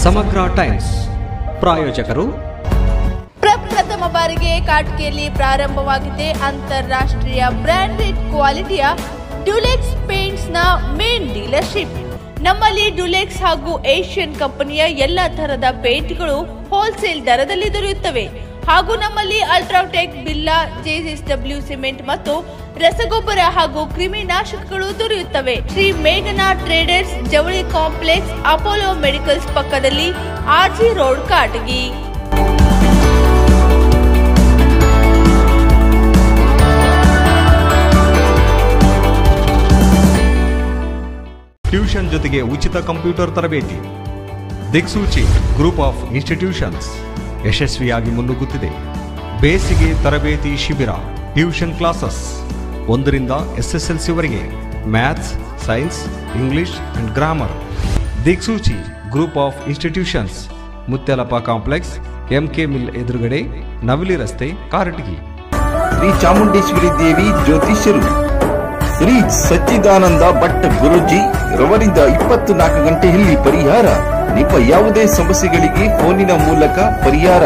ಸಮಗ್ರ ಟೈಮ್ಸ್ ಪ್ರಾಯೋಜಕರು ಪ್ರಪ್ರಥಮ ಬಾರಿಗೆ ಕಾಟ್ಕೆಯಲ್ಲಿ ಪ್ರಾರಂಭವಾಗಿದೆ ಅಂತಾರಾಷ್ಟ್ರೀಯ ಬ್ರಾಂಡೆಡ್ ಕ್ವಾಲಿಟಿಯ ಡ್ಯುಲೆಕ್ಸ್ ಪೇಂಟ್ಸ್ ನ ಮೇನ್ ಡೀಲರ್ಶಿಪ್. ನಮ್ಮಲ್ಲಿ ಡ್ಯುಲೆಕ್ಸ್ ಹಾಗೂ ಏಷ್ಯನ್ ಕಂಪನಿಯ ಎಲ್ಲ ತರಹದ ಪೇಂಟ್ಗಳು ಹೋಲ್ಸೇಲ್ ದರದಲ್ಲಿ ದೊರೆಯುತ್ತವೆ ಹಾಗೂ ನಮ್ಮಲ್ಲಿ ಅಲ್ಟ್ರಾಟೆಕ್, ಬಿಲ್ಲಾ, JSW ಸಿಮೆಂಟ್ ಮತ್ತು ರಸಗೊಬ್ಬರ ಹಾಗೂ ಕ್ರಿಮಿನಾಶಕಗಳು ದೊರೆಯುತ್ತವೆ. ಶ್ರೀ ಮೇಘನಾ ಟ್ರೇಡರ್ಸ್, ಜವಳಿ ಕಾಂಪ್ಲೆಕ್ಸ್, ಅಪೋಲೋ ಮೆಡಿಕಲ್ಸ್ ಪಕ್ಕದಲ್ಲಿ, RG ರೋಡ್, ಕಾಟಗಿ. ಟ್ಯೂಷನ್ ಜೊತೆಗೆ ಉಚಿತ ಕಂಪ್ಯೂಟರ್ ತರಬೇತಿ. ದಿಕ್ಸೂಚಿ ಗ್ರೂಪ್ ಆಫ್ ಇನ್ಸ್ಟಿಟ್ಯೂಷನ್ಸ್ ಯಶಸ್ವಿಯಾಗಿ ಮುನ್ನುಗ್ಗುತ್ತಿದೆ. ಬೇಸಿಗೆ ತರಬೇತಿ ಶಿಬಿರ, ಟ್ಯೂಷನ್ ಕ್ಲಾಸಸ್ 1ರಿಂದ SSLC ವರೆಗೆ, maths, science, English and grammar. Diksuchi group of institutions, Muthyalappa complex, MK mill ಎದುರುಗಡೆ, ನವಲಿ ರಸ್ತೆ, ಕಾರಟಗಿ. ಶ್ರೀ ಚಾಮುಂಡೇಶ್ವರಿ ದೇವಿ ಜ್ಯೋತಿಷ್ಯರು ಶ್ರೀ ಸಚ್ಚಿದಾನಂದ ಭಟ್ ಗುರುಜಿ ರವರಿಂದ 24 ಗಂಟೆಯಲ್ಲಿ ಪರಿಹಾರ. ನಿಮ್ಮ ಯಾವುದೇ ಸಮಸ್ಯೆಗಳಿಗೆ ಫೋನಿನ ಮೂಲಕ ಪರಿಹಾರ.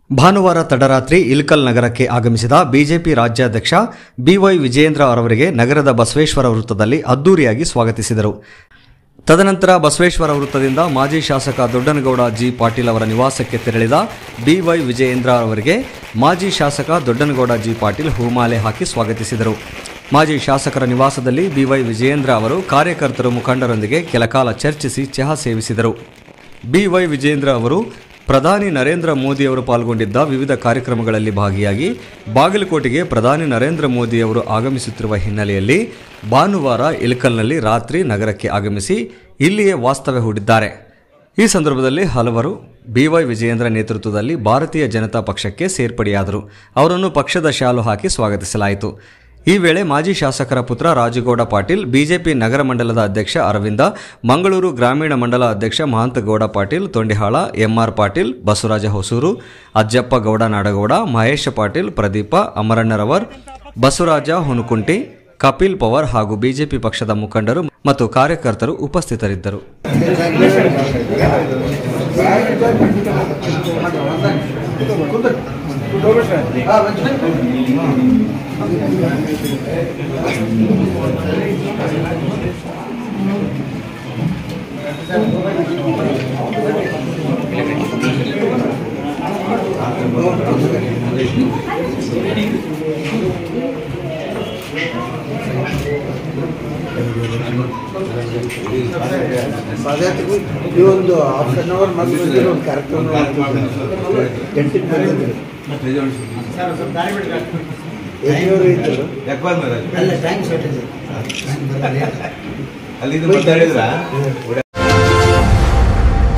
ಭಾನುವಾರ ತಡರಾತ್ರಿ ಇಲ್ಕಲ್ ನಗರಕ್ಕೆ ಆಗಮಿಸಿದ ಬಿಜೆಪಿ ರಾಜ್ಯಾಧ್ಯಕ್ಷ BY ವಿಜಯೇಂದ್ರ ಅವರಿಗೆ ನಗರದ ಬಸವೇಶ್ವರ ವೃತ್ತದಲ್ಲಿ ಅದ್ದೂರಿಯಾಗಿ ಸ್ವಾಗತಿಸಿದರು. ತದನಂತರ ಬಸವೇಶ್ವರ ವೃತ್ತದಿಂದ ಮಾಜಿ ಶಾಸಕ ದೊಡ್ಡನಗೌಡ ಜಿ ಪಾಟೀಲ್ ಅವರ ನಿವಾಸಕ್ಕೆ ತೆರಳಿದ BY ವಿಜಯೇಂದ್ರ ಅವರಿಗೆ ಮಾಜಿ ಶಾಸಕ ದೊಡ್ಡನಗೌಡ ಜಿ ಪಾಟೀಲ್ ಹೂಮಾಲೆ ಹಾಕಿ ಸ್ವಾಗತಿಸಿದರು. ಮಾಜಿ ಶಾಸಕರ ನಿವಾಸದಲ್ಲಿ BY ವಿಜಯೇಂದ್ರ ಅವರು ಕಾರ್ಯಕರ್ತರು, ಮುಖಂಡರೊಂದಿಗೆ ಕೆಲಕಾಲ ಚರ್ಚಿಸಿ ಚಹಾ ಸೇವಿಸಿದರು. BY ವಿಜಯೇಂದ್ರ ಅವರು ಪ್ರಧಾನಿ ನರೇಂದ್ರ ಮೋದಿ ಅವರು ಪಾಲ್ಗೊಂಡಿದ್ದ ವಿವಿಧ ಕಾರ್ಯಕ್ರಮಗಳಲ್ಲಿ ಭಾಗಿಯಾಗಿ ಬಾಗಲಕೋಟೆಗೆ ಪ್ರಧಾನಿ ನರೇಂದ್ರ ಮೋದಿ ಅವರು ಆಗಮಿಸುತ್ತಿರುವ ಹಿನ್ನೆಲೆಯಲ್ಲಿ ಭಾನುವಾರ ಇಲ್ಕಲ್ನಲ್ಲಿ ರಾತ್ರಿ ನಗರಕ್ಕೆ ಆಗಮಿಸಿ ಇಲ್ಲಿಯೇ ವಾಸ್ತವ್ಯ ಹೂಡಿದ್ದಾರೆ. ಈ ಸಂದರ್ಭದಲ್ಲಿ ಹಲವರು BY ವಿಜಯೇಂದ್ರ ನೇತೃತ್ವದಲ್ಲಿ ಭಾರತೀಯ ಜನತಾ ಪಕ್ಷಕ್ಕೆ ಸೇರ್ಪಡೆಯಾದರು. ಅವರನ್ನು ಪಕ್ಷದ ಶಾಲು ಹಾಕಿ ಸ್ವಾಗತಿಸಲಾಯಿತು. ಈ ವೇಳೆ ಮಾಜಿ ಶಾಸಕರ ಪುತ್ರ ರಾಜುಗೌಡ ಪಾಟೀಲ್, ಬಿಜೆಪಿ ನಗರ ಮಂಡಲದ ಅಧ್ಯಕ್ಷ ಅರವಿಂದ, ಮಂಗಳೂರು ಗ್ರಾಮೀಣ ಮಂಡಲ ಅಧ್ಯಕ್ಷ ಮಹಾಂತಗೌಡ ಪಾಟೀಲ್, ತೊಂಡಿಹಾಳ, MR ಪಾಟೀಲ್, ಬಸವರಾಜ ಹೊಸೂರು, ಅಜ್ಜಪ್ಪ ಗೌಡ ನಾಡಗೌಡ, ಮಹೇಶ ಪಾಟೀಲ್, ಪ್ರದೀಪ ಅಮರಣ್ಣರವರ್, ಬಸವರಾಜ ಹುನುಕುಂಟಿ, ಕಪಿಲ್ ಪವರ್ ಹಾಗೂ ಬಿಜೆಪಿ ಪಕ್ಷದ ಮುಖಂಡರು ಮತ್ತು ಕಾರ್ಯಕರ್ತರು ಉಪಸ್ಥಿತರಿದ್ದರು. ಈ ಒಂದು ಹಾಫ್ ಅನ್ ಅವರ್ ಮಧ್ಯೆ ಒಂದು ಕಾರ್ಯಕ್ರಮ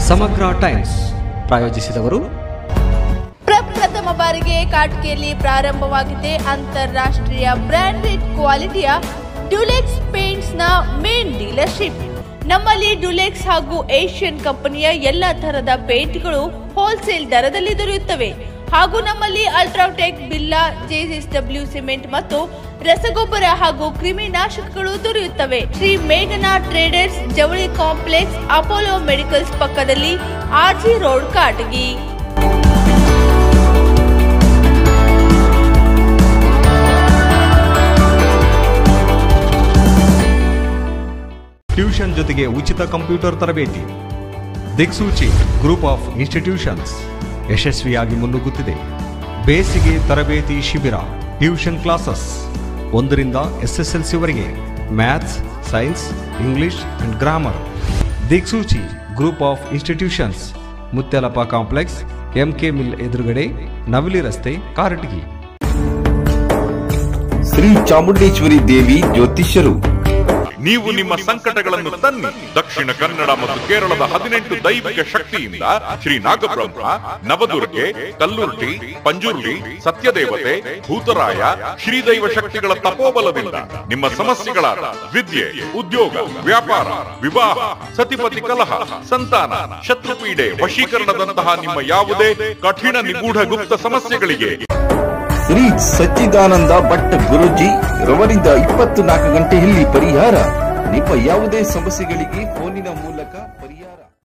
ಸಮಗ್ರ ಟೈಮ್ಸ್ ಪ್ರಾಯೋಜಿಸಿದವರು ಪ್ರಪ್ರಥಮ ಬಾರಿಗೆ ಕಾಟ್ಕೆಯಲ್ಲಿ ಪ್ರಾರಂಭವಾಗಿದೆ ಅಂತಾರಾಷ್ಟ್ರೀಯ ಬ್ರಾಂಡೆಡ್ ಕ್ವಾಲಿಟಿಯ ಡ್ಯುಲೆಕ್ಸ್ ಪೇಂಟ್ಸ್ ನ ಮೇನ್ ಡೀಲರ್ಶಿಪ್. ನಮ್ಮಲ್ಲಿ ಡ್ಯುಲೆಕ್ಸ್ ಹಾಗೂ ಏಷ್ಯನ್ ಕಂಪನಿಯ ಎಲ್ಲ ತರಹದ ಪೇಂಟ್ಗಳು ಹೋಲ್ಸೇಲ್ ದರದಲ್ಲಿ ದೊರೆಯುತ್ತವೆ ಹಾಗೂ ನಮ್ಮಲ್ಲಿ ಅಲ್ಟ್ರಾಟೆಕ್, ಬಿಲ್ಲಾ, JSW ಸಿಮೆಂಟ್ ಮತ್ತು ರಸಗೊಬ್ಬರ ಹಾಗೂ ಕ್ರಿಮಿನಾಶಕಗಳು ದೊರೆಯುತ್ತವೆ. ಶ್ರೀ ಮೇಘನಾ ಟ್ರೇಡರ್ಸ್, ಜವಳಿ ಕಾಂಪ್ಲೆಕ್ಸ್, ಅಪೋಲೋ ಮೆಡಿಕಲ್ಸ್ ಪಕ್ಕದಲ್ಲಿ, RG ರೋಡ್, ಕಾಟಗಿ. ಟ್ಯೂಷನ್ ಜೊತೆಗೆ ಉಚಿತ ಕಂಪ್ಯೂಟರ್ ತರಬೇತಿ. ದಿಕ್ಸೂಚಿ ಗ್ರೂಪ್ ಆಫ್ ಇನ್ಸ್ಟಿಟ್ಯೂಷನ್ಸ್ ಯಶಸ್ವಿಯಾಗಿ ಮುನ್ನುಗ್ಗುತ್ತಿದೆ. ಬೇಸಿಗೆ ತರಬೇತಿ ಶಿಬಿರ, ಟ್ಯೂಷನ್ ಕ್ಲಾಸಸ್ 1ರಿಂದ SSLC ವರೆಗೆ, maths, science, English and grammar. Diksuchi group of institutions, Muthyalappa complex, MK mill ಎದುರುಗಡೆ, ನವಲಿ ರಸ್ತೆ, ಕಾರಟಗಿ. ಶ್ರೀ ಚಾಮುಂಡೇಶ್ವರಿ ದೇವಿ ಜ್ಯೋತಿಷ್ಯರು ನೀವು ನಿಮ್ಮ ಸಂಕಟಗಳನ್ನು ತನ್ನಿ. ದಕ್ಷಿಣ ಕನ್ನಡ ಮತ್ತು ಕೇರಳದ 18 ದೈವಿಕ ಶಕ್ತಿಯಿಂದ ಶ್ರೀ ನಾಗಬ್ರಹ್ಮ, ನವದುರ್ಗೆ, ಕಲ್ಲುರ್ಟಿ, ಪಂಜುರ್ಲಿ, ಸತ್ಯದೇವತೆ, ಭೂತರಾಯ, ಶ್ರೀದೈವ ಶಕ್ತಿಗಳ ತಪೋಬಲದಿಂದ ನಿಮ್ಮ ಸಮಸ್ಯೆಗಳಾದ ವಿದ್ಯೆ, ಉದ್ಯೋಗ, ವ್ಯಾಪಾರ, ವಿವಾಹ, ಸತಿಪತಿ ಕಲಹ, ಸಂತಾನ, ಶತ್ರುಪೀಡೆ, ವಶೀಕರಣದಂತಹ ನಿಮ್ಮ ಯಾವುದೇ ಕಠಿಣ ನಿಗೂಢ ಗುಪ್ತ ಸಮಸ್ಯೆಗಳಿಗೆ ಶ್ರೀ ಸಚ್ಚಿದಾನಂದ ಭಟ್ ಗುರೂಜಿ ರವರಿಂದ 24 ಗಂಟೆ ಇಲ್ಲಿ ಪರಿಹಾರ. ನಿಮ್ಮ ಯಾವುದೇ ಸಮಸ್ಯೆಗಳಿಗೆ ಫೋನಿನ ಮೂಲಕ